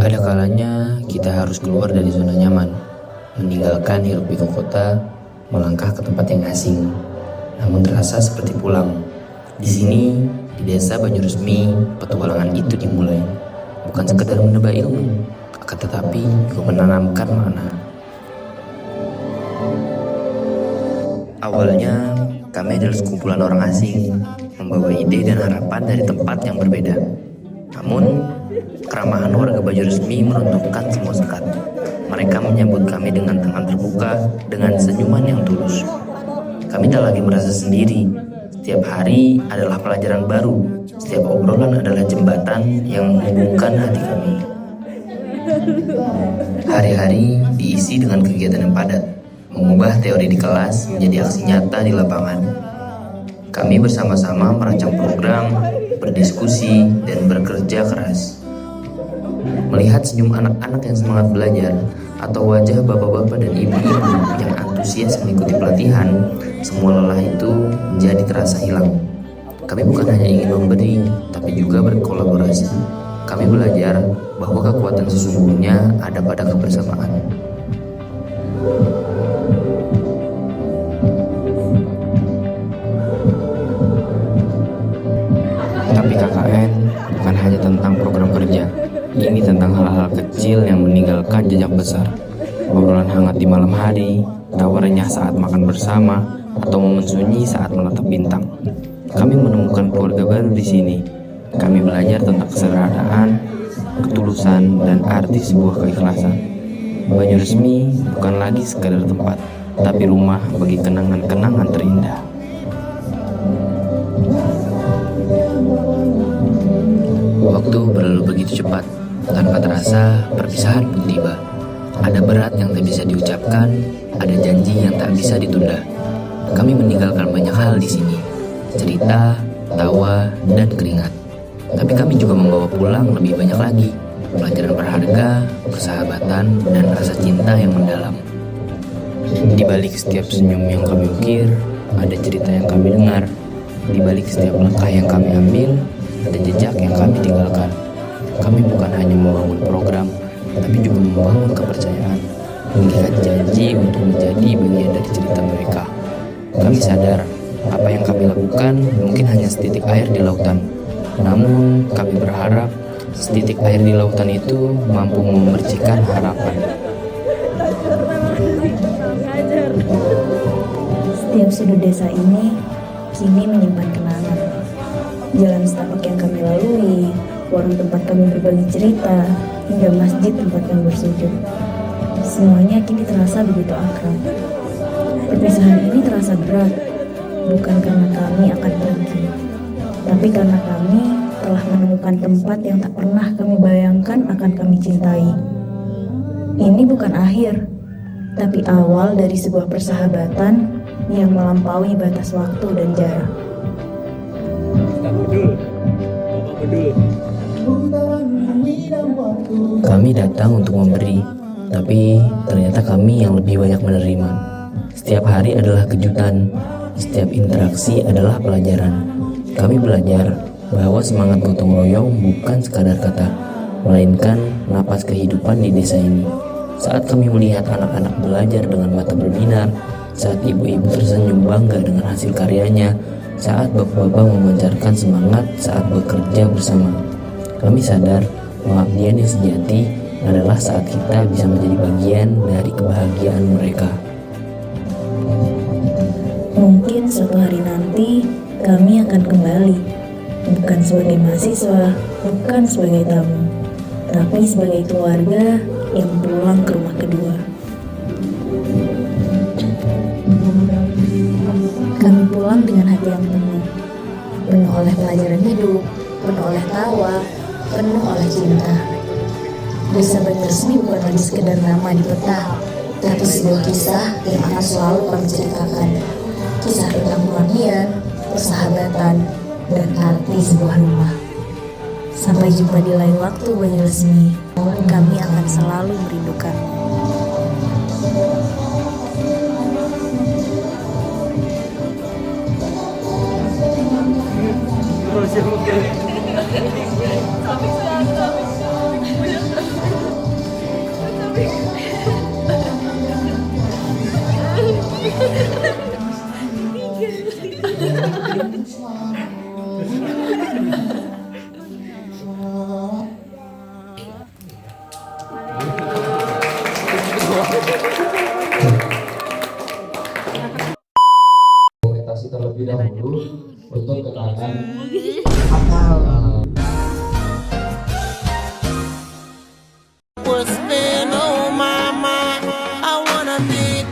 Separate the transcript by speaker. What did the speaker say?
Speaker 1: Ada kalanya kita harus keluar dari zona nyaman, meninggalkan hiruk pikuk kota, melangkah ke tempat yang asing, namun terasa seperti pulang. Di sini, di desa Banyuresmi, petualangan itu dimulai. Bukan sekedar menebak ilmu, akan tetapi juga menanamkan makna. Awalnya, kami adalah sekumpulan orang asing, membawa ide dan harapan dari tempat yang berbeda. Namun, keramahan warga Banyuresmi meruntuhkan semua sekat. Mereka menyambut kami dengan tangan terbuka, dengan senyuman yang tulus. Kami tak lagi merasa sendiri. Setiap hari adalah pelajaran baru. Setiap obrolan adalah jembatan yang menghubungkan hati kami. Hari-hari diisi dengan kegiatan yang padat, mengubah teori di kelas menjadi aksi nyata di lapangan. Kami bersama-sama merancang program, berdiskusi, dan bekerja keras. Melihat senyum anak-anak yang semangat belajar, atau wajah bapak-bapak dan ibu-ibu yang antusias mengikuti pelatihan, semua lelah itu menjadi terasa hilang. Kami bukan hanya ingin memberi, tapi juga berkolaborasi. Kami belajar bahwa kekuatan sesungguhnya ada pada kebersamaan. Tapi KKN bukan hanya tentang program kerja. Ini tentang hal-hal kecil yang meninggalkan jejak besar. Obrolan hangat di malam hari, tawa renyah saat makan bersama, atau momen sunyi saat menatap bintang. Kami menemukan keluarga baru di sini. Kami belajar tentang kesederhanaan, ketulusan, dan arti sebuah keikhlasan. Banyuresmi bukan lagi sekadar tempat, tapi rumah bagi kenangan-kenangan terindah. Waktu berlalu begitu cepat. Tanpa terasa, perpisahan pun tiba. Ada berat yang tak bisa diucapkan, ada janji yang tak bisa ditunda. Kami meninggalkan banyak hal di sini. Cerita, tawa, dan keringat. Tapi kami juga membawa pulang lebih banyak lagi. Pelajaran berharga, persahabatan, dan rasa cinta yang mendalam. Di balik setiap senyum yang kami ukir, ada cerita yang kami dengar. Di balik setiap langkah yang kami ambil, ada jejak yang kami tinggalkan. Kami bukan hanya membangun program, tapi juga membangun kepercayaan, mengikat janji untuk menjadi bagian dari cerita mereka. Kami sadar, apa yang kami lakukan mungkin hanya setitik air di lautan. Namun, kami berharap setitik air di lautan itu mampu memercikan harapan.
Speaker 2: Setiap sudut desa ini kini menyimpan kenangan. Jalan setapak yang kami lalui, warung tempat kami berbagi cerita, hingga masjid tempat kami bersujud. Semuanya kini terasa begitu akrab. Perpisahan ini terasa berat, bukan karena kami akan pergi, tapi karena kami telah menemukan tempat yang tak pernah kami bayangkan akan kami cintai. Ini bukan akhir, tapi awal dari sebuah persahabatan yang melampaui batas waktu dan jarak.
Speaker 1: Kami datang untuk memberi, tapi ternyata kami yang lebih banyak menerima. Setiap hari adalah kejutan, setiap interaksi adalah pelajaran. Kami belajar bahwa semangat gotong royong bukan sekadar kata, melainkan napas kehidupan di desa ini. Saat kami melihat anak-anak belajar dengan mata berbinar, saat ibu-ibu tersenyum bangga dengan hasil karyanya, saat bapak-bapak memancarkan semangat saat bekerja bersama, kami sadar pengabdian yang sejati adalah saat kita bisa menjadi bagian dari kebahagiaan mereka.
Speaker 2: Mungkin suatu hari nanti kami akan kembali, bukan sebagai mahasiswa, bukan sebagai tamu, tapi sebagai keluarga yang pulang ke rumah kedua. Kami pulang dengan hati yang penuh oleh pelajaran hidup, penuh oleh tawa, penuh oleh cinta. Desa Banyuresmi bukan lagi sekedar nama di peta, tapi sebuah kisah yang akan selalu kami ceritakan. Kisah tentang pengabdian, persahabatan, dan arti sebuah rumah. Sampai jumpa di lain waktu Banyuresmi, kami akan selalu merindukanmu.
Speaker 3: Orientasi terlebih dahulu untuk keterangan akal.
Speaker 4: What's been on my mind? I wanna be